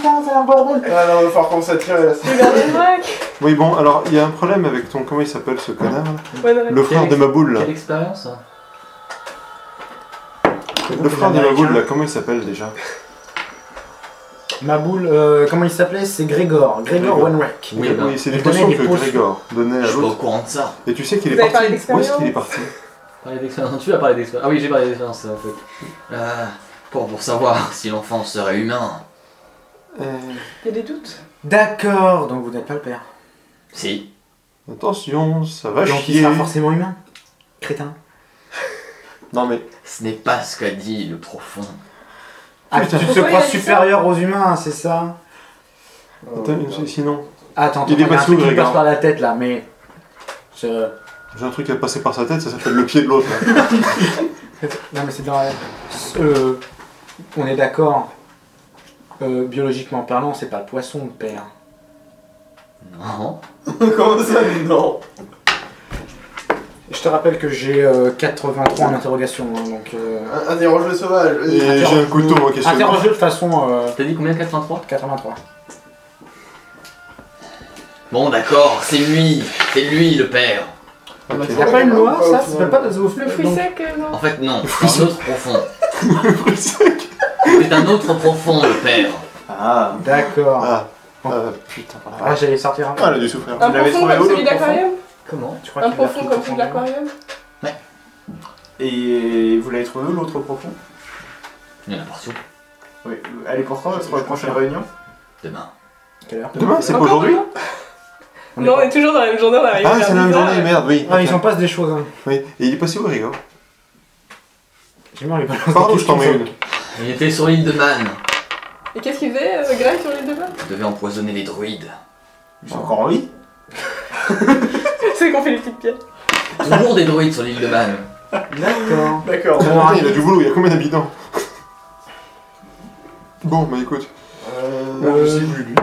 putain, c'est un bordel. Ah non, il va falloir qu'on s'attire là. Regardez le braque. Oui, bon, alors, il y a un problème avec ton... Comment il s'appelle, ce connard, là? Bonne Le frère de Maboul, là. Quelle expérience hein. Le frère de Maboul, là, comment il s'appelle, déjà? Maboul, comment il s'appelait? C'est Grégor. Grégor Grégor. Wenreck. Oui, bah, Oui, c'est les il donnait potions des que potions. Grégor donnait à je suis pas au l'autre. courant de ça. Et tu sais qu'il est Vous avez parti. parlé Où est-ce d'expérience qu'il est parti? Parler d'expérience. Tu as parlé d'expérience. Ah oui, j'ai parlé d'expérience en fait. Pour savoir si l'enfant serait humain. Il y a des doutes. D'accord, donc vous n'êtes pas le père. Si. Attention, ça va Donc il chier. sera forcément humain. Crétin. Non mais, Ce n'est pas ce qu'a dit le profond. Ah, Putain. tu te Pourquoi il crois a dit ça supérieur aux humains, c'est ça? sinon, Attends, Il il y est a pas un sous, truc qui me Grégor. passe par la tête là, mais... j'ai un truc à passer par sa tête, ça s'appelle le pied de l'autre. là. Non mais c'est dans la... on est d'accord. Biologiquement parlant, c'est pas le poisson le père. Non. Comment ça? Non. Je te rappelle que j'ai 83 en interrogation, hein, donc... Interroge le sauvage. Et j'ai un couteau moi qui est sur Interrogez de façon T'as dit combien 83 83. Bon d'accord, c'est lui le père. Ok. Y a pas une loi, ça? Ça s'appelle pas de zoophile? Le fruit sec, non. En fait non, c'est un autre profond. C'est un autre profond le père. Ah, d'accord. Putain. Ah, j'allais sortir un... Ah, elle a dû souffrir. Un Vous l'avez profond trouvé comme où, celui le d'aquarium. Comment Tu crois Un qu'il l'a profond pris comme tout celui de en l'aquarium. Et vous l'avez trouvé où l'autre profond? Il y en a partout. Oui. Elle est pour quand? Pour la prochaine réunion? Demain. Quelle heure? Demain, c'est pas Encore aujourd'hui? demain Non, on est toujours dans la même journée, on arrive. Ah, c'est la même journée, merde, oui. Ah, il s'en passe des choses, hein. Oui. Et il est passé où, Grégor? J'ai marre, les balances Pardon, des je t'en mets questions, une. Il était sur l'île de Man. Et qu'est-ce qu'il faisait, Greg, sur l'île de Bas? Il devait empoisonner les druides. Ils sont encore en vie? C'est qu'on fait les petites pierres. Toujours des druides sur l'île de Man. D'accord. D'accord. Putain, il a du boulot, il y a combien d'habitants? Bon, bah écoute. Je sais plus, lui.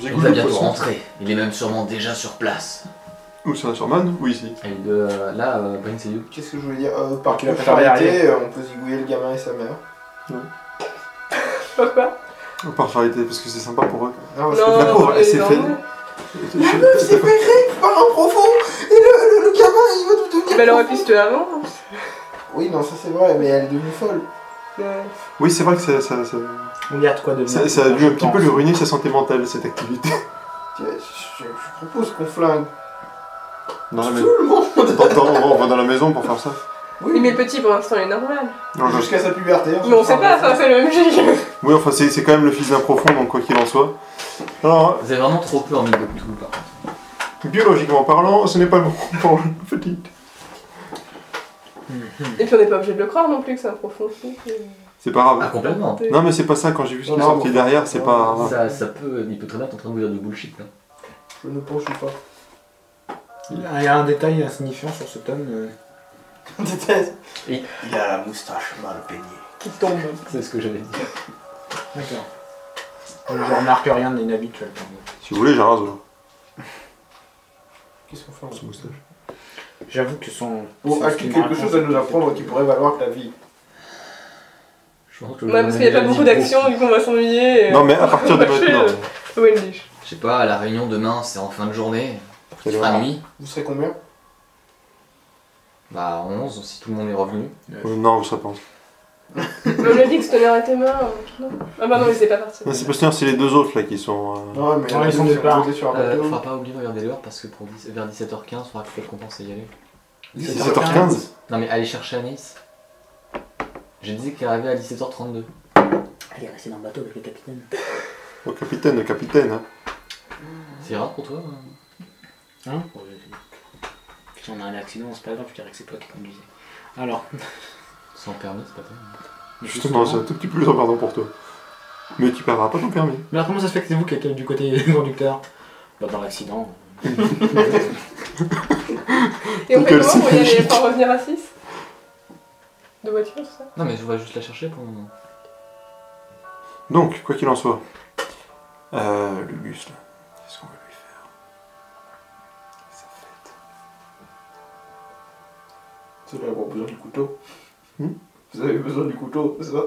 Il va bientôt rentrer. Il est même sûrement déjà sur place. Où ça, sur Man? Oui, ici. Et là, Bryn, c'est où? Qu'est-ce que je voulais dire? Par qu'il a pas tarder à charité, on peut zigouiller le gamin et sa mère. Pourquoi? Par charité, parce que c'est sympa pour eux. Non, parce Non, que la pauvre, elle s'est non, fait. non. la meuf s'est fait griller par un profond et le gamin il va tout devenir. Mais elle aurait pu se tuer avant. Oui, non, ça c'est vrai, mais elle est devenue folle. Oui, c'est vrai que ça Il y a de quoi devenir. a dû un petit peu lui ruiner sa santé mentale, cette activité. Je propose qu'on flingue Non, mais. tout le monde. On va dans la maison pour faire ça. Oui, mais le petit, pour l'instant, il est normal. Non, Jusqu'à sa puberté. Mais on sait pas, ça, c'est le MJ. Oui, enfin, c'est quand même le fils d'un profond, donc quoi qu'il en soit. Alors, Vous avez vraiment trop peu envie de tout, par contre. biologiquement parlant, ce n'est pas bon pour le petit. Et puis on n'est pas obligé de le croire non plus que c'est un profond fou. C'est pas Ah, grave. complètement. Non, mais c'est pas ça, quand j'ai vu ce qui est Non, sorti bon. derrière, c'est pas. Ça peut, il peut très bien être en train de vous dire du bullshit là. Je ne penche pas. Il y a un détail insignifiant sur ce tome. Déteste. Et- Il a la moustache mal peignée. Qui tombe. C'est ce que j'avais dit. D'accord. Je remarque rien d'inhabituel. Si vous voulez, j'ai un rasoir. Qu'est-ce qu'on fait Ce moustache. J'avoue que son... Bon, a-t-il quelque chose à nous apprendre qui pourrait valoir que la vie? Je pense que Ouais, parce qu'il n'y a pas beaucoup d'action, du coup on va s'ennuyer. et- Non, mais à partir de on va maintenant. lâcher, Wendy. Je sais pas, la réunion demain c'est en fin de journée. Quelle Il heure fera nuit. Vous serez combien? Bah 11 si tout le monde est revenu. Non, vous serez pas. Mais on lui a dit que se tenir à tes mains. Non. Ah bah non, il s'est pas parti. Non, c'est parce que c'est les deux autres là qui sont. Non, mais Ouais, ils sont départ. sur un bateau. Faudra pas oublier de regarder l'heure parce que vers 17h15 faudra peut-être qu'on pense à y aller. 17h15. Non mais aller chercher Anis. J'ai dit qu'il arrivait à 17h32. Elle est restée dans le bateau avec le capitaine. Oh, capitaine, le capitaine. Hein. C'est rare pour toi Hein? Si on a un accident, c'est pas grave, je dirais que c'est toi qui conduisais. Alors, Sans permis, c'est pas toi. Justement, c'est un tout petit peu plus emmerdant pour toi. Mais tu perdras pas ton permis. Mais alors comment ça se fait que c'est vous qui êtes du côté du conducteur? Bah dans l'accident. Et on fait comment pour y aller, pour revenir à 6 de voiture, tout ça? Non mais je vais juste la chercher pour le moment. Donc, quoi qu'il en soit, le bus là, qu'est-ce qu'on va lui faire? Sa fête. Vous allez avoir besoin du couteau. Hmm? Vous avez besoin du couteau, c'est ça?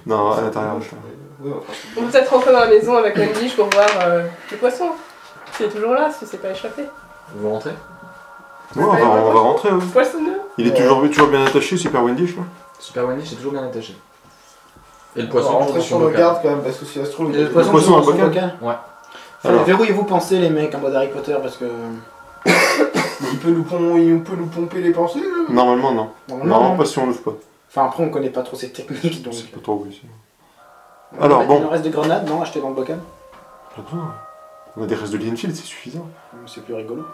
Non, à l'intérieur. Ouais, enfin, On peut peut-être rentrer dans la maison avec Wendy pour voir le poisson. S'il est toujours là, si c'est pas échappé. Vous rentrez? Ouais, on va rentrer. Oui. Poissonneux. Il est toujours bien attaché, Super Wendish là. Super Wendy, c'est toujours bien attaché. Et le on poisson, va toujours rentrer dans sur son le bocal. garde quand même, parce que si ça se trouve. Le il- poisson poisson dans dans son le bocal. bocal. Ouais. Alors. Verrouillez-vous pensez les mecs en mode Harry Potter parce que. il peut nous pomper les pensées là. Normalement, non. Normalement, pas si on l'ouvre pas. Enfin après on connaît pas trop ces techniques donc. C'est pas trop oui. Alors, bon. Il en reste des grenades, non, achetées dans le bocal. Pas besoin. On a des restes de Lienfield, c'est suffisant. C'est plus rigolo.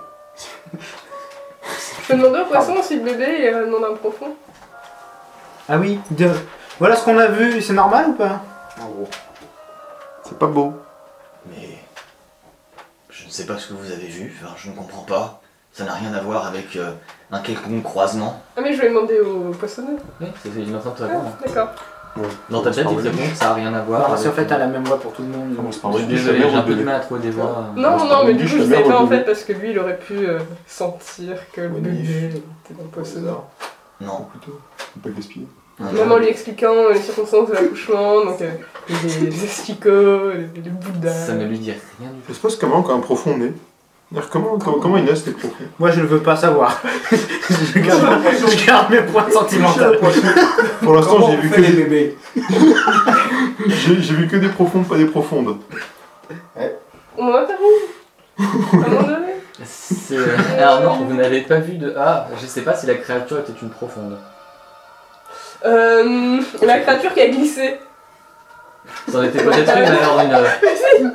Je peux demander au poisson si le bébé il demande un profond. Ah oui, voilà ce qu'on a vu, c'est normal ou pas? En gros. C'est pas beau. Mais je ne sais pas ce que vous avez vu, enfin, je ne comprends pas. Ça n'a rien à voir avec un quelconque croisement. Ah mais je vais demander au poissonneux. Oui, il est en train de te Ah, répondre. d'accord. Ouais. Dans ta tête, il te répond que ça n'a rien à voir. Alors, si en avec, fait t'as la même voix pour tout le monde. Non, c'est pas Je vrai. suis désolé, j'ai un peu du mal à trouver des voix. Non, c'est non, pas mais Wendy, du coup je je la savais mère pas au en fait bébé. parce que lui il aurait pu sentir que le Wendy. bébé était dans le poissonneux. Non. Plutôt. Faut pas le gaspiller. Même en lui expliquant les circonstances de l'accouchement, donc les asticots, les bouddhas. Ça ne lui dit rien du tout. Ça se passe comment quand un profond naît? C'est-à-dire, comment ils naissent les profonds? Moi je ne veux pas savoir. je garde mes points sentimentaux. Pour l'instant, Comment j'ai on vu fait que les des... bébés? j'ai vu que des profondes, pas des profondes. On m'en a pas vu. À un moment donné. Alors non, vous n'avez pas vu de... Ah, je sais pas si la créature était une profonde. La créature qui a glissé. Ça en était peut-être une, alors une...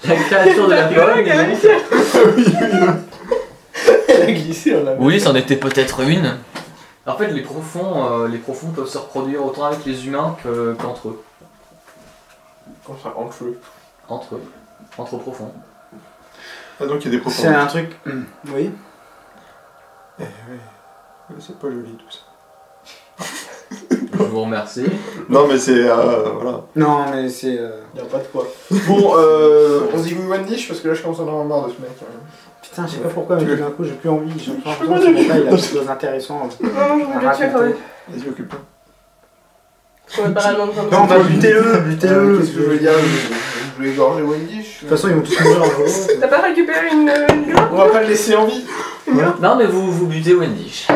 La créature de la Ouais, qui a pirogue. glissé. Elle a glissé, on l'a vu. Oui, c'en était peut-être une. En fait, les profonds peuvent se reproduire autant avec les humains qu'entre eux. Comme ça, entre eux. Entre profonds. Ah, donc il y a des profondes. C'est un truc. Oui. Eh oui. C'est pas joli tout ça. Je vous remercie. Non, mais c'est. Voilà. Non mais c'est. Y'a pas de quoi. Bon, on se dit oui Wendish parce que là je commence à en avoir marre de ce mec. Putain, je sais pas pourquoi, mais tout d'un coup j'ai plus envie. J'ai l'impression que ce mec-là il a des choses intéressantes. Non, je voulais le tuer quand même. Vas-y, occupe-toi. On est pas réellement en train de Non, bah butez-le, Qu'est-ce butez-le. que je veux dire? Je vais égorger Wendish. De toute façon, ils vont tous mourir en jour. T'as pas récupéré une gloire? On va pas le laisser en vie. Non, mais vous butez Wendish.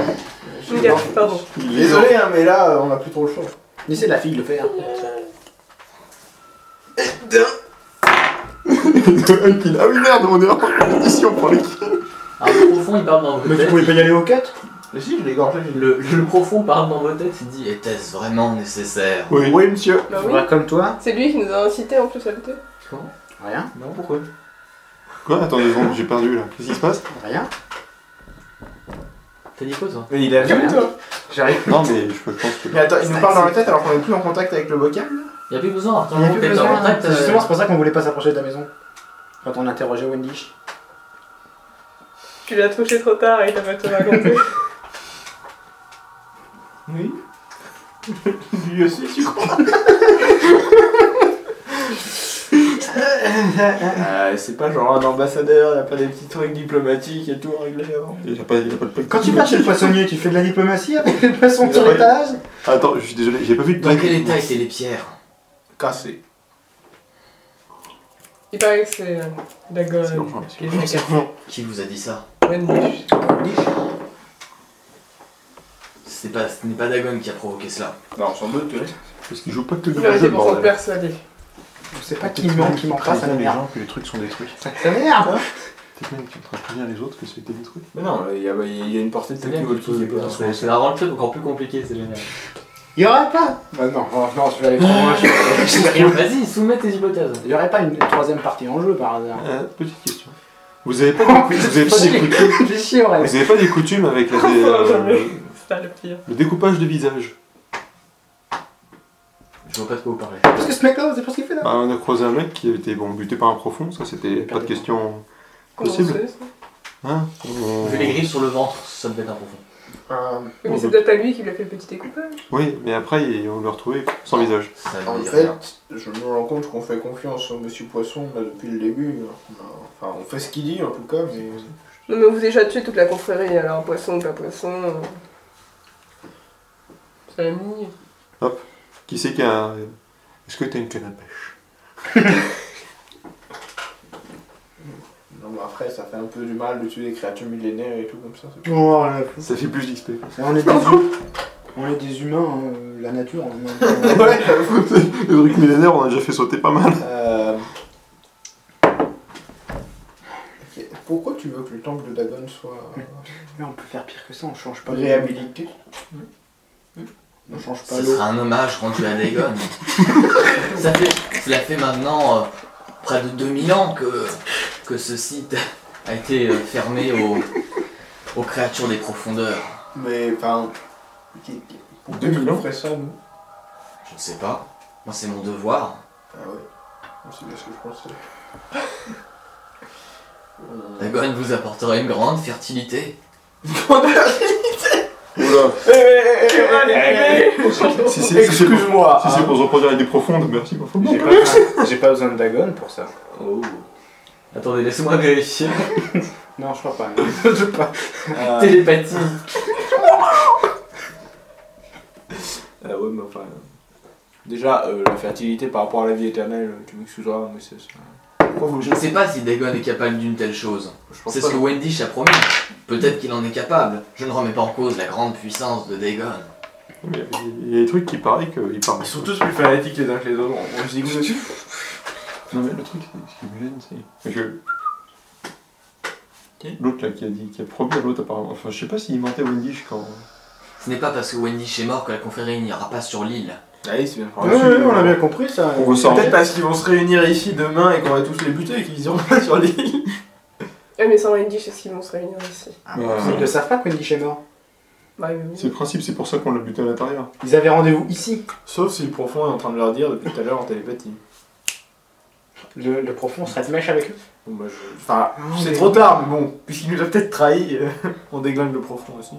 Une gaffe, pardon. Désolé, hein, mais là on a plus trop le choix. Laissez la fille le faire. Ah oui, merde, on est en compétition pour les kills. Alors, le profond, il parle dans vos Mais tu têtes. pouvais pas y aller aux quêtes? Mais si, je l'ai égorgé. Le profond parle dans vos têtes, il dit: était-ce vraiment nécessaire? Oui, monsieur. Bah oui. Faudra comme toi. C'est lui qui nous a incité en plus à lutter. Rien. Non, pourquoi? Quoi? Attends 2 secondes, j'ai perdu là. Qu'est-ce qui se passe? Rien. T'as dit quoi, toi? Mais il a vu toi. J'arrive. Non, mais je pense que. Mais attends, il nous parle dans la tête alors qu'on est plus en contact avec le bocal là. Y'a plus besoin, Il y a plus t'es en besoin. contact. C'est justement c'est pour ça qu'on voulait pas s'approcher de la maison. Quand on interrogeait Wendish. Tu l'as touché trop tard et il t'a pas tout raconté. Oui. Lui aussi, tu crois? C'est pas genre un ambassadeur, y'a pas des petits trucs diplomatiques et tout réglé avant. Il a pas de Quand tu vas chez le poissonnier, tu fais de la diplomatie avec les poissons sur l'étage? Attends, je suis désolé, j'ai pas vu de Dans quel état étaient les pierres? Cassé. Il paraît que c'est Dagon C'est urgent, qui les a cassés. Qui vous a dit ça? Wendish. Ce n'est pas Dagon qui a provoqué cela. Non, sans doute, oui. Parce qu'il joue pas que le Il aurait été jeu, pour s'en bordel. persuader. Je sais pas qui ment pas, ça les m'énerve. gens que les trucs sont détruits. Ça m'énerve. T'es bien que tu es en train de prévenir les autres que ça a été détruit. Mais non, il y a une portée de C'est bien technologie qui est pas dans ce c'est vraiment le truc encore plus compliqué, c'est génial. Il y aurait pas. Bah non, non, je vais aller trop loin. Je sais rien. Vas-y, soumets tes hypothèses. Il y aurait pas une troisième partie en jeu par hasard. Petite question. Vous avez pas des coutumes J'ai chier, ouais. Vous avez pas des coutumes avec Jamais. C'est ça le pire. le découpage de visage? Je vois pas de quoi vous parlez. Parce que ce mec-là, c'est pas ce qu'il fait là. Bah, on a croisé un mec qui avait été buté par un profond, ça c'était pas de question Comment possible. c'est, ça? Hein? Vu les griffes sur le ventre, ça devait être un profond. Mais c'est peut-être pas lui qui lui a fait le petit découpage. Oui, mais après on l'a retrouvé sans visage. Ça En veut dire fait, rien. je me rends compte qu'on fait confiance au Monsieur Poisson là, depuis le début. Enfin, on fait ce qu'il dit en tout cas, mais. Non mais on vous a déjà tué toute la confrérie, alors poisson ou pas poisson. C'est la mie. Qui c'est qui a... Est-ce que t'as une canne à pêche? Non, mais après, ça fait un peu du mal de tuer des créatures millénaires et tout comme ça. c'est- Oh, rien à foutre. Ça fait plus d'XP. On est des humains, hein, la nature. Ouais, j'avoue. Le truc millénaire, on a déjà fait sauter pas mal. Ok. Pourquoi tu veux que le temple de Dagon soit Mais on peut faire pire que ça, on change pas réhabilité? On change pas Ce l'eau. sera un hommage rendu à Dagon. Cela fait maintenant près de 2000 ans que ce site a été fermé aux créatures des profondeurs. Mais, enfin... Pourquoi 2000 tu ans ferais ça, nous? Je ne sais pas. Moi, c'est mon devoir. Ah ouais. C'est bien ce que je pensais. Dagon vous apportera une grande fertilité. Oula. Excuse-moi. Si c'est pour se reproduire avec des profondes, merci. J'ai pas besoin de Dagon pour ça. Oh. Attendez, laissez-moi vérifier. Non, je crois pas. Non. Je sais pas. Télépathie. Ouais, mais enfin... Déjà, la fertilité par rapport à la vie éternelle, tu m'excuseras, mais c'est ça. Je ne sais pas si Dagon est capable d'une telle chose. Je pense C'est pas. ce que Wendish a promis. Peut-être qu'il en est capable. Je ne remets pas en cause la grande puissance de Dagon. Mais il y a des trucs qui paraissent qu'ils parlent. Ils sont tous plus fanatiques les uns que les autres, on se dit que dessus. Non mais le truc, ce qui me gêne, c'est que... L'autre là qui a promis à l'autre apparemment. Enfin je sais pas s'il mentait Wendish quand... Ce n'est pas parce que Wendish est mort que la confrérie n'ira pas sur l'île. Ah oui, c'est bien. Ouais, on a bien compris ça. On ressort. Peut-être parce qu'ils vont se réunir ici demain et qu'on va tous les buter et qu'ils iront pas sur l'île. Ah, mais sans Wendish, est-ce qu'ils vont se réunir ici? Ils ne savent pas que Wendish est mort. Bah, oui, C'est le principe, c'est pour ça qu'on l'a buté à l'intérieur. Ils avaient rendez-vous ici. Sauf si le profond est en train de leur dire depuis tout à l'heure en télépathie. Le profond serait de mèche avec eux. Bon, bah, enfin, Ah, c'est mais- trop tard, mais bon, puisqu'il nous a peut-être trahi, on déglingue le profond aussi.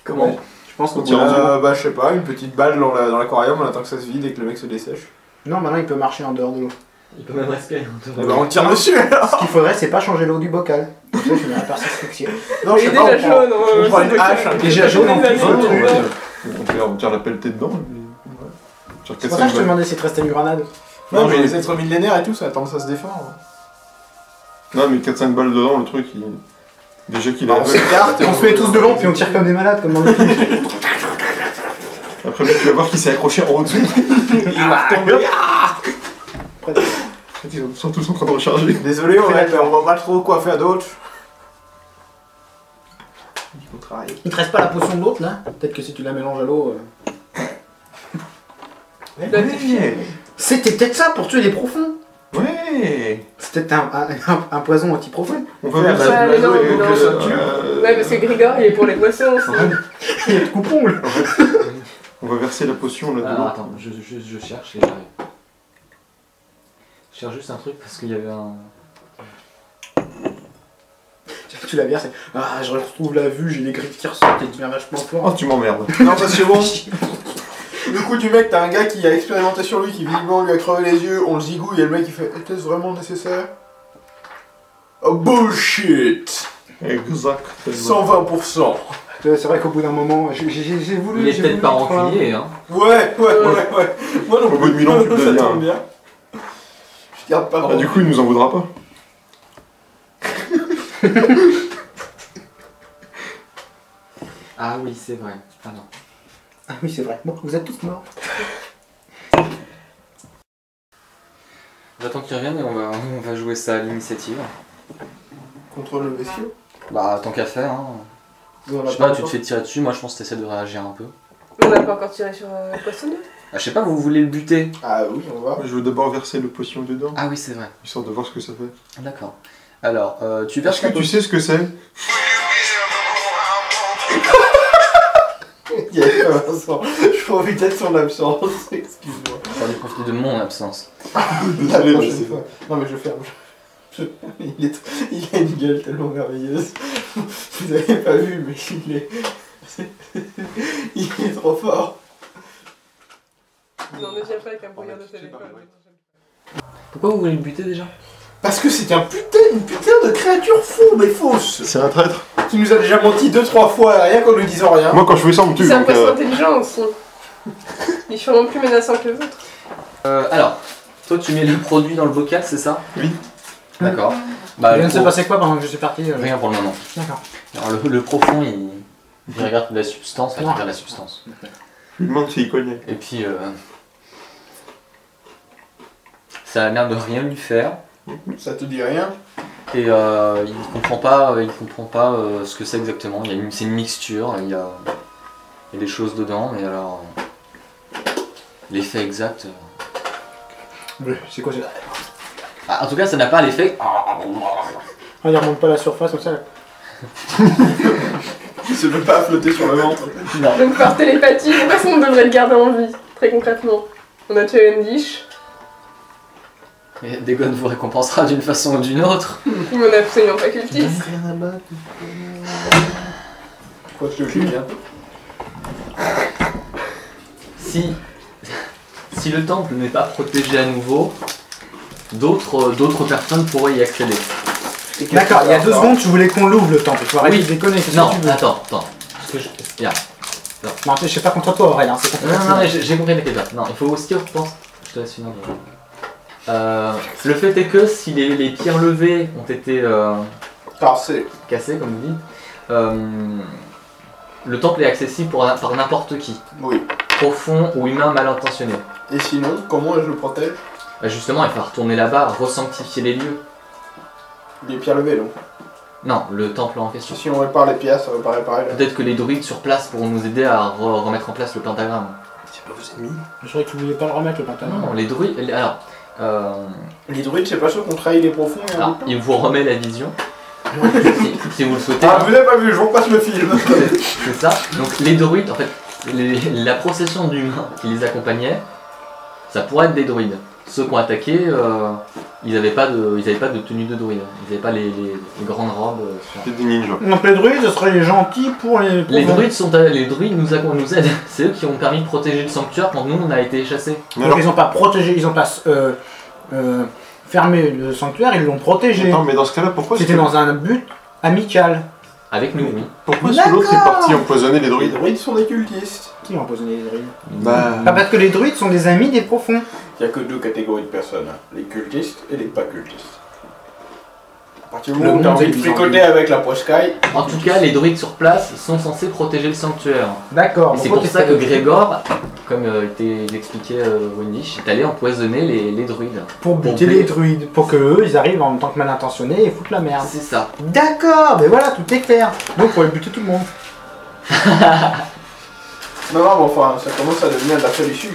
Comment? Je pense qu'on On tire Bah, je sais pas, une petite balle dans l'aquarium, on attend que ça se vide et que le mec se dessèche. Non, maintenant il peut marcher en dehors de l'eau. Il peut même respirer. Eh ben, on le tire dessus alors. Ce qu'il faudrait, c'est pas changer l'eau du bocal. Comme ça, je n'aurais pas asphyxié. Non, Il est déjà jaune, on prend une hache. Déjà jaune en plus. On tire la pelletée dedans. On tire C'est pour ça que je te demandais si te restait une grenade. Non, mais les êtres millénaires et tout, ça a tendance à se défendre. Non mais 4-5 balles dedans, le truc, il... Déjà qu'il est Bah, on aveugle. s'écarte et On se met tous devant, puis on tire comme des malades, comme dans le film. Après tu vas voir qu'il s'est accroché en haut dessous. il va retomber. Ils sont tous en train de recharger. Désolé, on voit pas trop quoi faire d'autre. Il faut travailler. Il te reste pas la potion de l'autre là? Peut-être que si tu la mélanges à l'eau. C'était peut-être ça pour tuer les profonds. Ouais. C'était un poison anti-profond. On va Faire faire Ouais, mais non, mais non. Euh, Ouais, parce que Grigor, il est pour les poissons aussi. Il y a de coupongle. On va verser la potion là-dedans. Alors attends, je cherche et j'arrive. Je cherche juste un truc parce qu'il y avait un... Tu la verses et... Ah, je retrouve la vue, j'ai les griffes qui ressortent et tu deviens vachement Oh fort. tu m'emmerdes. Non, parce que bon, le coup du mec, t'as un gars qui a expérimenté sur lui, qui visiblement lui a crevé les yeux, on le zigouille et le mec il fait était-ce vraiment nécessaire? Oh bullshit! Exact. 120%! C'est vrai qu'au bout d'un moment, j'ai voulu. Il est j'ai peut-être voulu pas mettre un- rancunier, hein. Ouais. Moi non Au bout de 1000 ans, tu le ça deviens. tombe bien. Je garde pas Ah, du coup il nous en voudra pas. Ah oui, c'est vrai. Ah non. Ah oui, c'est vrai. Bon, vous êtes tous morts. J'attends qu'il revienne et on va jouer ça à l'initiative. Contre le bestiau. Bah tant qu'à faire, hein. Je sais pas, tu te fais tirer dessus, moi je pense que t'essaies de réagir un peu. On n'a pas encore tiré sur Poissonneau. Ah, je sais pas, vous voulez le buter? Ah oui, on va. Je veux d'abord verser le potion dedans, Ah oui, c'est vrai. histoire de voir ce que ça fait. D'accord. Alors, tu verses Est-ce que la tu sais ce que c'est? Il y avait pas Vincent. Je profitais de son absence. Excuse-moi. J'en ai profité de mon absence. La Désolé, prochaine mais c'est- fois. Non mais je ferme. Il a une gueule tellement merveilleuse. Vous avez pas vu, mais il est trop fort. Non, ne viens pas avec un brouillard de téléphone. Pourquoi vous voulez le buter déjà? Parce que c'est une putain de créature fourbe et fausse. C'est un traître. qui nous a déjà menti 2-3 fois, rien qu'en nous disant rien. Moi, quand je fais ça, on me tue. C'est un Donc, poisson intelligent aussi. Il est sûrement plus menaçant que les autres. Alors, toi tu mets le produit dans le bocal, c'est ça? Oui. D'accord. Il Bah, vient le de se pro- passer quoi pendant que je suis parti Rien pour le moment. D'accord. Alors, le profond, il regarde la substance, enfin, il Non. regarde la substance. Je lui demande s'il connaît. Et puis, ça a l'air de rien lui faire. Ça te dit rien? Et il comprend pas ce que c'est exactement. C'est une mixture, il y a des choses dedans, mais alors l'effet exact. C'est quoi ça? Ah, en tout cas, ça n'a pas l'effet. Ah, il remonte pas la surface comme ça. Il se peut pas flotter sur le ventre. Non. Donc par télépathie, de toute façon on devrait le garder en vie, très concrètement. On a tué une dish, Et Dagon vous récompensera d'une façon ou d'une autre. mais on a absolument pas cultiste. Quoi, je te le dis bien. Si le temple n'est pas protégé à nouveau, d'autres personnes pourraient y accéder. D'accord, il y a 2 secondes, tu voulais qu'on l'ouvre le temple. Tu vas arrêter Oui. de déconner, qu'est-ce Non, que tu veux? attends. Parce que je... Viens. Non, je sais pas contre toi, Aurélien, c'est contre Non, toi. mais j'ai compris les questions. Non, il faut aussi que je pense. Je te laisse finir. Le fait est que si les pierres levées ont été Cassé. cassées, comme vous dites, le temple est accessible par n'importe qui, Oui. profond ou humain mal intentionné. Et sinon, comment je le protège? Bah, justement, il faut retourner là-bas, resanctifier les lieux. Les pierres levées, donc. Non, le temple en question. Si on répare les pièces, ça va pas réparer là. Peut-être que les druides sur place pourront nous aider à remettre en place le pentagramme. C'est pas vos ennemis. Je croyais que tu voulais pas le remettre le pantalon. Non, les druides. Alors, Les druides, c'est pas ceux qu'on trahit les profonds et alors, il vous remet la vision. si vous le souhaitez. Ah, vous avez pas vu, je vous repasse le film. C'est ça. Donc les druides, en fait, la procession d'humains qui les accompagnait, ça pourrait être des druides. Ceux qui ont attaqué, ils n'avaient pas de tenue de druide. Ils n'avaient pas les grandes robes. C'est des ninjas. Donc les druides, ce seraient les gentils pour les... Les druides nous aident. C'est eux qui ont permis de protéger le sanctuaire quand nous on a été chassés. Mais Donc alors, ils ont pas protégé, ils ont pas fermé le sanctuaire, ils l'ont protégé. attends, mais dans ce cas-là, pourquoi est-ce C'était que, dans un but amical. Avec nous, oui. pourquoi est-ce que l'autre est parti empoisonner les Les druides? druides sont des cultistes. Qui a empoisonné les druides? Bah. Pas parce que les druides sont des amis des profonds. Il y a que 2 catégories de personnes, hein. Les cultistes et les pas cultistes. À partir du Le moment où t'as monde envie est de bizarre. fricoter avec la poiscaille, En tout cas, les druides sur place sont censés protéger le sanctuaire. D'accord. Et c'est donc pour toi, ça que t'es- Grégor, comme l'expliquait Wendish, est allé empoisonner les druides. Pour buter les druides, pour que eux, ils arrivent en tant que mal intentionnés et foutent la merde. C'est ça. D'accord, mais voilà, tout est clair. Donc faut aller buter tout le monde. non, mais enfin, ça commence à devenir de la folie issue.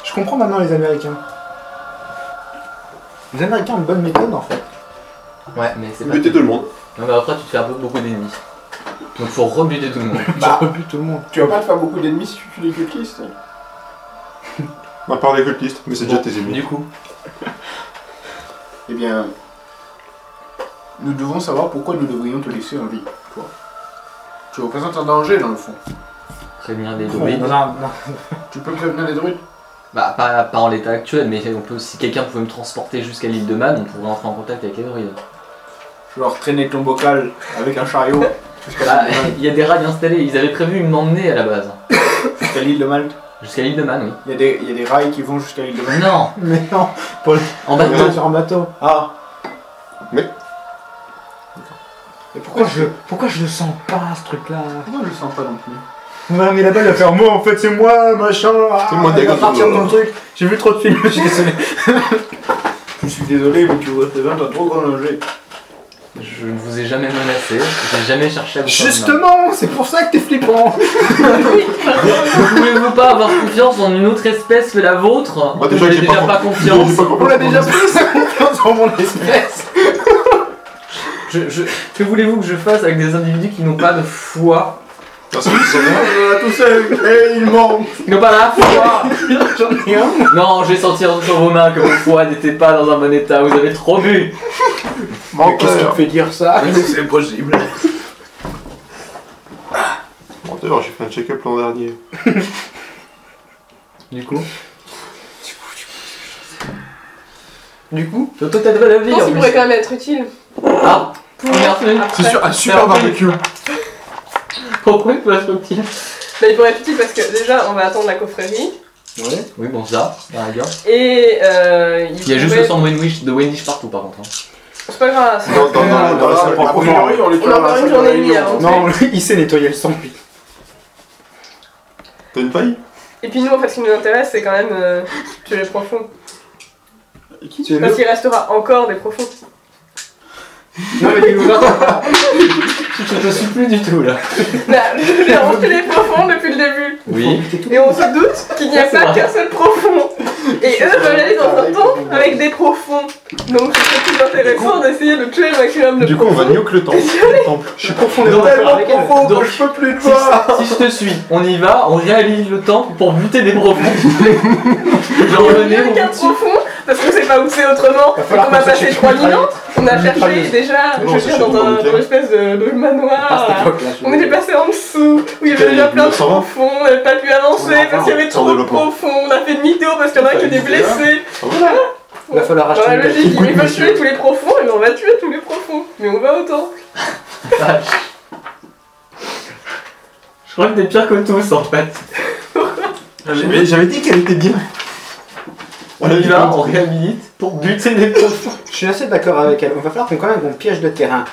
Je comprends maintenant les Américains. Les Américains ont une bonne méthode en fait. Ouais, mais c'est pas. Buter tout le monde. Non, mais après, tu te fais beaucoup d'ennemis. Donc faut rebuter tout le monde. Bah, rebute tout le monde. Tu vas pas te faire beaucoup d'ennemis si tu tues les cultistes. À part les cultistes, mais c'est déjà tes ennemis. Du coup, Eh bien, nous devons savoir pourquoi nous devrions te laisser en vie, toi. Tu représentes un danger dans le fond. prévenir les Non, druides. non. Tu peux prévenir les druides? Bah, pas en l'état actuel, mais on peut, si quelqu'un pouvait me transporter jusqu'à l'île de Man, on pourrait entrer en contact avec les druides. Je vais leur traîner ton bocal avec un chariot jusqu'à Bah, l'île de Malte. il y a des rails installés, ils avaient prévu de m'emmener à la base. Jusqu'à l'île de Malte. Jusqu'à l'île de Man, oui. Il y a des rails qui vont jusqu'à l'île de Malte. Non, Mais non, pour les... en bateau. sur un bateau. Ah. Mais- Et Pourquoi je le sens pas ce truc là? Pourquoi je le sens pas non plus? Ouais, mais là-bas il va faire moi en fait, c'est moi, machin. C'est moi, il va Dagon. partir dans le truc. J'ai vu trop de films, je suis désolé. Je suis désolé, mais tu représentes un trop grand danger. Je ne vous ai jamais menacé, j'ai jamais cherché à vous faire du mal. Justement, c'est pour ça que t'es flippant. Ne pouvez-vous pas avoir confiance en une autre espèce que la vôtre? Moi, Vous déjà, n'avez j'ai déjà pas pas con- confiance. j'ai pas confiance. On a déjà pris sa confiance en mon espèce. Que voulez-vous que je fasse avec des individus qui n'ont pas de foi? Ah, c'est ça. On a tout seul, et il manque. Qui n'ont pas la foi? J'en ai un. Non, je vais sentir sur vos mains que vos foi n'était pas dans un bon état, vous avez trop bu. Mais qu'est-ce qui te fait dire ça? C'est possible. Menteur, j'ai fait un check-up l'an dernier. Du coup Du coup, toi t'as pas d'avis Je pense en qu'il plus. pourrait quand même être utile. Ah, pour Regarde, après... C'est sûr, un super barbecue. Pourquoi il peut être utile? Bah, il pourrait être utile parce que déjà, on va attendre la coffrerie. Ouais. Oui, bon, ça, la rigueur. Et Il y a juste le sang de Wendish partout par contre. Hein. C'est pas grave. c'est Dans parce que- la salle a priori, on les On a encore une journée et demie avant. Non, il sait nettoyer le sang, lui. T'as une paille? Et puis nous, en fait, ce qui nous intéresse, c'est quand même tuer les profonds. Qui tu es Parce qu'il restera encore des profonds. Non, mais dis-nous là. Je te suis plus du tout là. Là, j'ai rempli les profonds depuis le début. Oui. Et on se doute qu'il n'y a Ça, c'est pas vrai. qu'un seul profond. Et eux veulent aller dans un temps avec des profonds. Donc ce serait plus intéressant d'essayer de tuer le maximum de Du coup, on va profonds. nuke le temple. Je suis profondément d'accord tellement avec elle. profond Donc, que je peux plus te voir. Si je te suis, on y va, on réalise le temple pour buter des profonds. Genre Il y venez, a qu'un profond, parce qu'on sait pas où c'est autrement. Va Donc falloir on a qu'on passé cherche 3000 ans. On a une cherché mitrailleuse. déjà, Non, je c'est veux dire, chez dans nous, une espèce de À manoir. cette là. époque-là, je On veux était dire. passé en dessous, où il y avait C'était déjà plein de 1920. profonds, on n'avait pas pu avancer Ouais, parce qu'il y avait sans trop de développement. profonds. On a fait demi-tour parce qu'il y en a qui étaient blessés. Voilà. Il va falloir Dans acheter la une logique, belle il faut tuer tous les profonds, et on va tuer tous les profonds. Mais on va autant. Je crois que t'es pire que tous en fait. Mais j'avais dit qu'elle était bien. On y va, on réhabilite pour buter des profonds. Je suis assez d'accord avec elle. Il va falloir qu'on quand même qu'on piège de terrain.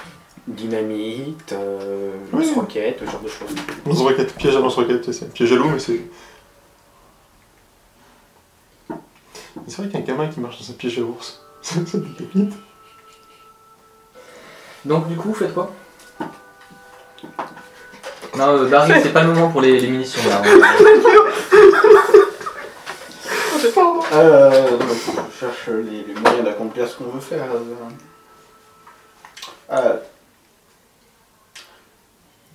Dynamite, Oui. lance-roquette, ce genre de choses. Lance-roquette, piège à lance-roquette, c'est un piège à loup, mais c'est. C'est vrai qu'il y a un gamin qui marche dans un piège à ours. Ça décapite. Donc du coup, vous faites quoi? Non, Barry, c'est pas le moment pour les munitions là. Je cherche les moyens d'accomplir ce qu'on veut faire.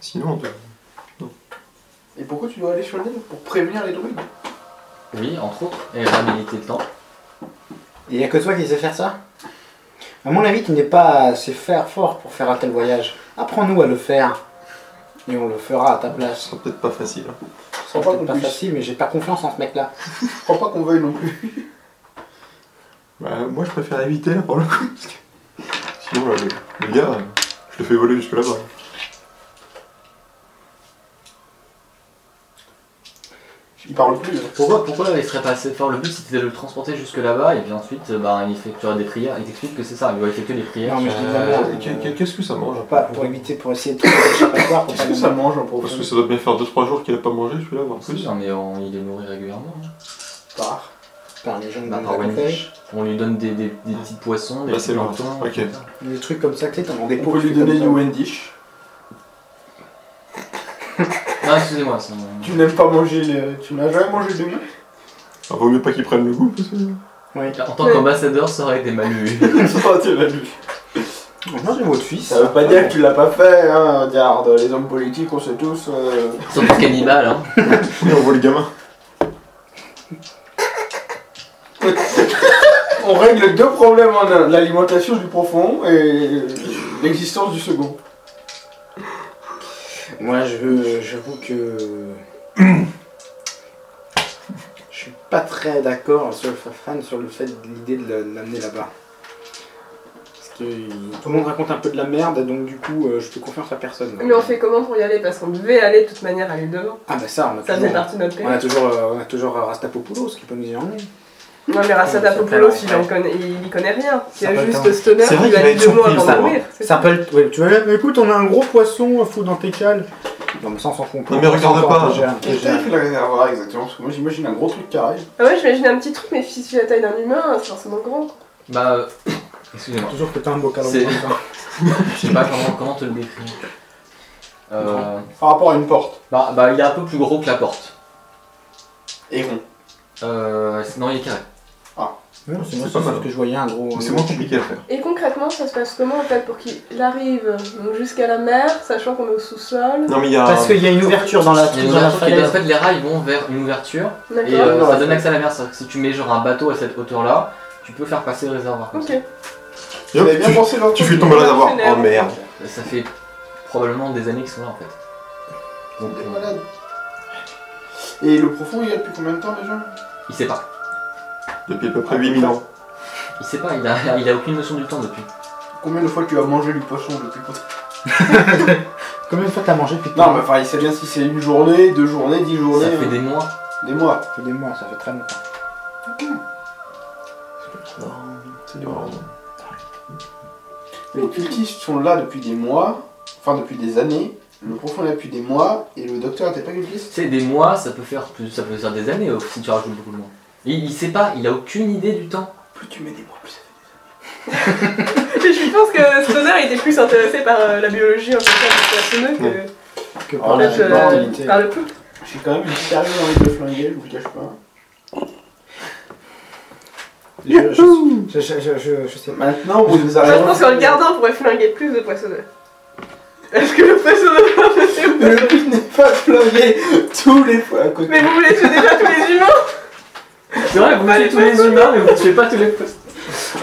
Sinon, on peut. Et pourquoi tu dois aller sur le net? Pour prévenir les druides? Oui, entre autres, et réhabiliter le temple. Il n'y a que toi qui sais faire ça? À mon avis, tu n'es pas assez fort pour faire un tel voyage. Apprends-nous à le faire. Et on le fera à ta Ce place. sera peut-être pas facile. Hein. Je C'est crois pas peut-être qu'on pas puisse. facile, mais j'ai pas confiance en ce mec-là. Je crois pas qu'on veuille non plus. Bah, moi je préfère éviter là pour le coup. Parce que... Sinon, le gars, je le fais voler jusque là-bas. Il parle plus. Pourquoi il serait pas assez fort? Le but c'était de le transporter jusque là-bas et puis ensuite il effectuera des prières. Il t'explique que c'est ça, il va effectuer des prières. Non, mais je dis de la merde. Qu'est-ce que ça mange Pas pour éviter, pour essayer de trouver des échappatoires. Pour Qu'est-ce pas que ça mange en Parce profond? que ça doit bien faire 2-3 jours qu'il a pas mangé celui-là, voire plus. Non mais il est nourri régulièrement. Hein. par les gens de Bah, la par conseil. Wendish. On lui donne des petits poissons, des Bah, petits c'est long. planctons. Ok. comme ça. Des trucs comme ça, tu sais, t'en as des On pots. peut lui donner du Wendish. Non, excusez-moi. ça- Tu n'aimes pas manger Tu n'as jamais mangé de humain? Ah, vaut mieux pas qu'il prenne le goût parce que. Oui. En tant qu'ambassadeur, ça aurait été mal vu. Ça, tu l'as lu. Moi, j'ai votre fils. Ça veut pas dire que tu l'as pas fait, hein. Regarde, les hommes politiques, on sait tous. Ils sont tous cannibales, hein. Oui, on voit le gamin. On règle deux problèmes en un, l'alimentation du profond et l'existence du second. Moi, j'avoue que. Je suis pas très d'accord sur le fan sur le fait de l'idée de l'amener là-bas. Parce que tout le monde raconte un peu de la merde, donc du coup, je fais confiance à personne. Mais on fait comment pour y aller? Parce qu'on devait aller de toute manière aller devant. Ah, bah ça, Ça faisait partie de notre on a plan. toujours Rastapopoulos qui peut nous y emmener. Non mais Rassadapopoulos, il y connaît rien. Il y a Ça juste peut Stoner C'est vrai qui qu'il va va dire être deux mots surpris, avant ça, de mourir. c'est Ça tout. peut être. Ouais, tu vois, écoute, on a un gros poisson, fou dans tes cales. Non, mais ça, on s'en fout. Non, mais regarde pas. Qu'est-ce que fait le réservoir exactement? Parce que moi j'imagine un gros truc carré. Ah ouais, j'imagine un petit truc, mais si tu la taille d'un humain, c'est forcément grand. Bah, excusez-moi. Toujours que t'as un bocal en C'est- bas. Je sais pas comment te le décrire. Par rapport à une porte. Bah, il est un peu plus gros que la porte. Et rond. Non, il est carré. Ouais, c'est moi C'est pas c'est mal. ce que je voyais, un gros. C'est moins compliqué à faire. Et concrètement, ça se passe comment en fait pour qu'il arrive donc, jusqu'à la mer, sachant qu'on est au sous-sol? Non, mais il y a. Parce qu'il y a une ouverture dans la, Il y a une dans la ouverture qui donne- en falaise. fait, les rails vont vers une ouverture et D'accord. ça donne accès à la mer. C'est-à-dire que si tu mets genre un bateau à cette hauteur-là, tu peux faire passer le réservoir. comme Ok. ça. Tu avais bien pensé l'autre Tu truc. fais tomber le réservoir. Mercenaire. Oh merde. Ça fait probablement des années qu'ils sont là en fait. Donc, T'es malade. Et le profond, il y a depuis combien de temps déjà? il sait pas. Depuis à peu près 8000 ans. Il sait pas, il a aucune notion du temps depuis. combien de fois tu as mangé du poisson depuis longtemps? Combien de fois t'as mangé depuis Non, mais enfin, il sait bien si c'est une journée, 2 journées, 10 journées. Ça fait des mois. Des mois. Ça fait des mois, ça fait très longtemps. C'est des mois. Les cultistes sont là depuis des mois, enfin depuis des années. Le profond est là depuis des mois, et le docteur n'était pas cultiste. Tu sais, des mois, ça peut faire des années si tu rajoutes beaucoup de mois. Il sait pas, il a aucune idée du temps. Plus tu mets des mois, plus ça fait des années. Et je pense que Stoner était plus intéressé par la biologie en tant que poissonneux Que Oh, par là, la j'ai mortalité. par le coup. J'ai quand même une sérieuse envie de le flinguer, je vous le cache pas. Je sais pas. Maintenant, vous Moi, je arrivez. pense qu'en le gardant, on pourrait flinguer plus de poissonneux. Est-ce que le poissonneux va passer au Le poissonneux? but n'est pas de flinguer tous les fois à côté. Mais vous voulez tuer déjà tous les humains? C'est vrai, vous tuez tous les humains, mais vous tuez pas tous les postes.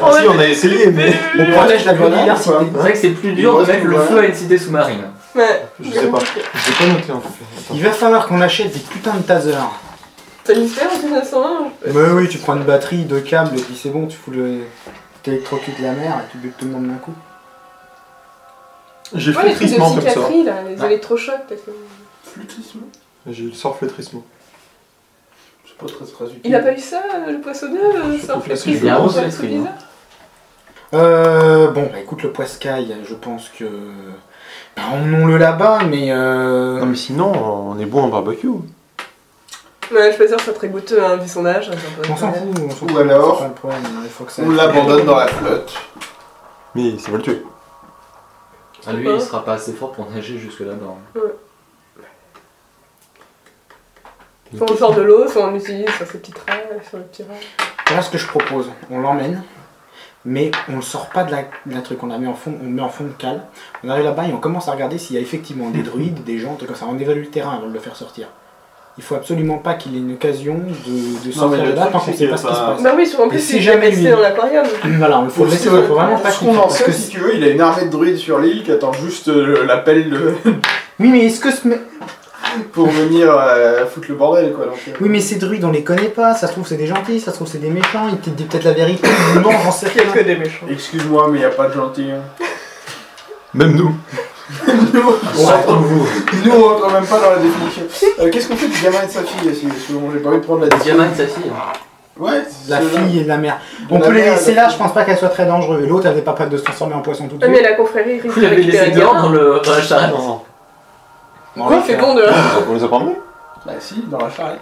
Ah, si, on a essayé, mais. On protège la biodiversité. C'est vrai que c'est plus dur de mettre le feu à une cité sous-marine. Ouais. Je sais pas. J'ai pas noté en fait. Il va falloir qu'on achète des putains de tasers. T'as une sphère en 1901? Mais oui, tu prends une batterie, 2 câbles, et puis c'est bon, tu fous le. T'électrocutes la mer et tu butes tout le monde d'un coup. J'ai Ouais, les trucs de flétrissement comme ça. psychiatrie là, les Ouais. électrochocs peut-être. Flutisme. J'ai le sort flétrissement. C'est pas très utile. Il a pas eu ça, le poissonneux, sans trouve flétrise, que c'est bien sans reçu, flétrise, l'esprit, Bon, bah écoute, le poiscaille, je pense que. Bah, emmenons-le là-bas, mais. Non, mais sinon, on est bon en barbecue. Ouais, je suis pas sûre que ça très goûteux, hein, vu son âge. On s'en fout, on s'en fout. Ou alors, c'est pas le problème, il faut que ça. on l'abandonne dans la flotte. Mais ça va le tuer. Ah, lui, il sera pas assez fort pour nager jusque là-dedans. Soit on sort de l'eau, soit on l'utilise sur ses petites rails, sur le petit rail. Voilà ce que je propose. On l'emmène, mais on le sort pas de la truc. On la met en fond, on le met en fond de cale. On arrive là-bas et on commence à regarder s'il y a effectivement des druides, des gens, trucs comme ça. On évalue le terrain avant de le faire sortir. Il faut absolument pas qu'il ait une occasion de sortir mais de là le tant truc, qu'on c'est sait pas que, ce qui se bah, passe. Bah oui, sur en Et plus, si il jamais est resté lui- dans l'aquarium. Voilà, on le faut le laisser, il faut vraiment pas Ce qu'il qu'on en parce sait, que si tu veux, il a une armée de druides sur l'île qui attend juste l'appel Oui, mais est-ce que ce pour venir foutre le bordel, quoi. Donc, Oui, mais ces druides, on les connaît pas. Ça se trouve, c'est des gentils, ça se trouve, c'est des méchants. Ils te disent peut-être la vérité. Non, j'en sais Il y a rien. que des méchants. Excuse-moi, mais il n'y a pas de gentils. Hein. Même nous. On rentre même pas dans la définition. Qu'est-ce qu'on fait du gamin et de sa fille si j'ai pas envie de prendre la Le décision. gamin et sa fille. Ouais, La ceux-là. fille et la mère. De On la peut les mère, laisser la là, fille. je pense pas qu'elle soit très dangereuse. L'autre, elle n'est pas prête de se transformer en poisson tout de Ah, mais suite. la confrérie risque Vous de l'avez récupérer laissé le dehors gamin. dans la charrette. Quoi, c'est bon de là. On les a pas emmenés. Bah si, dans la charrette.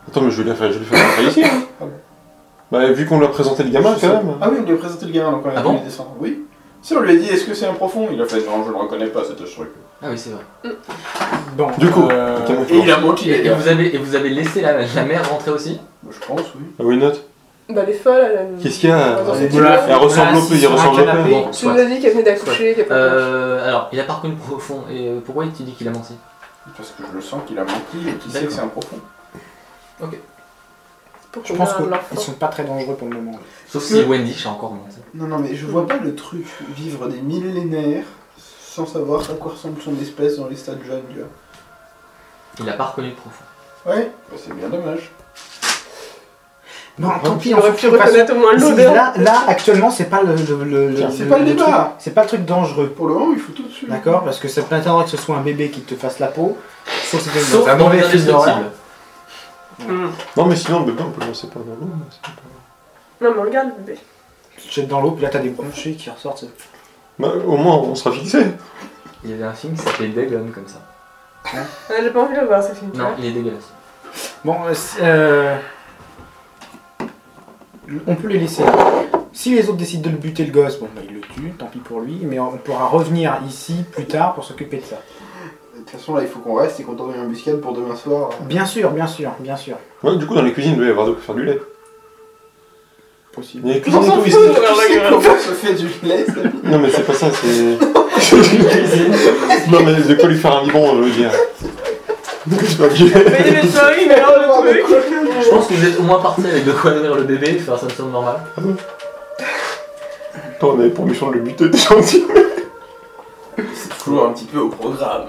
Attends, mais je vais les faire rentrer ici. Hein. Ah bon. Bah, vu qu'on lui a présenté le gamin, quand même. Ah oui, on lui a présenté le gamin, donc on a Ah pu bon les descendre. Oui. Si on lui a dit, est-ce que c'est un profond? Il a fait, non, je ne le reconnais pas, c'est ce truc. Ah oui, c'est vrai. Bon, Du coup, Et il a menti, Et d'ailleurs. vous avez laissé la mère rentrer aussi? Je pense, oui. Ah oui, note. Bah, les folles, elle a une- Qu'est-ce qu'il y a Dans ses Voilà. petits Elle ressemble Voilà, au peu, si il sur un ressemble au canapé. peu. Bon, Tu nous as dit qu'elle venait d'accoucher, qu'elle Alors, il a pas reconnu profond. Et pourquoi il te dit qu'il a menti? Parce que je le sens qu'il a menti et qu'il sait que c'est un profond. pour je qu'on pense garde qu'ils l'enfant. sont pas très dangereux pour le moment. Sauf si Wendy a encore menti. Non, non, mais je vois pas le truc vivre des millénaires sans savoir à quoi ressemble son espèce dans les stades jeunes, tu vois. Il a pas reconnu profond. Ouais, bah, c'est bien dommage. Bon, tant pis, Il on aurait faut pu que fasse- reconnaître au moins Si, l'odeur. là, actuellement, c'est pas le C'est pas le débat. truc- C'est pas le truc dangereux. Pour le moment, il faut tout dessus. D'accord, parce que ça peut attendre que ce soit un bébé qui te fasse la peau, sauf si c'est Sauf un dans mauvais les film d'horreur. indestructibles. Non, mais sinon, le bébé, on peut le lancer pas dans l'eau. mais c'est pas- Non, mais regarde le bébé. Tu te jettes dans l'eau, puis là t'as des bronchés qui ressortent. Bah, au moins, on sera fixé. Il y avait un film qui s'appelait Dagon comme ça. Ah, j'ai pas envie de le voir ce film. Non, il est dégueulasse. Bon, on peut les laisser là. Si les autres décident de le buter le gosse, bon bah ils le tuent, tant pis pour lui, mais on pourra revenir ici plus tard pour s'occuper de ça. De toute façon, là, il faut qu'on reste et qu'on tourne une embuscade pour demain soir. Bien sûr, bien sûr, bien sûr. Ouais, du coup, dans les cuisines, il doit y avoir de quoi faire du lait. Possible. Il y a les On cuisines et s'en tout, fout, ici. on Tu regarde la sais gueule. comment se fait du lait, ça? Non, mais c'est pas ça, c'est. Non, mais de quoi lui faire un biberon, je veux dire. C'est pas bien. Mais il y a des soirées, mais alors le truc. Je pense que vous êtes au moins parti avec de quoi nourrir le bébé, faire ça me semble normal. Attends, on avait pour mission de le buter, t'es gentil. C'est toujours un petit peu au programme.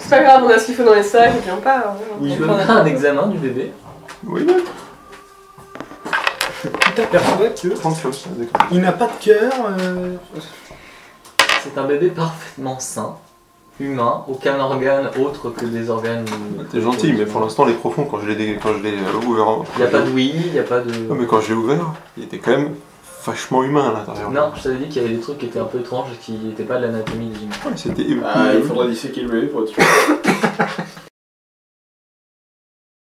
C'est pas grave, on a ce qu'il faut dans les sacs et puis on part. Oui, Tu veux faire un examen du bébé? Oui, Tu t'aperçois que prendre comme ça, d'accord. il n'a pas de cœur. C'est un bébé parfaitement sain, humain, aucun organe autre que des organes. T'es gentil, mais pour l'instant, les profonds, quand je l'ai ouvert. Il n'y a pas de oui, il n'y a pas de. Non, mais quand je l'ai ouvert, il était quand même vachement humain à l'intérieur. Non, je t'avais dit qu'il y avait des trucs qui étaient un peu étranges et qui n'étaient pas de l'anatomie des humains. Ouais, c'était. Ah, il faudrait disséquer le bébé pour être sûr.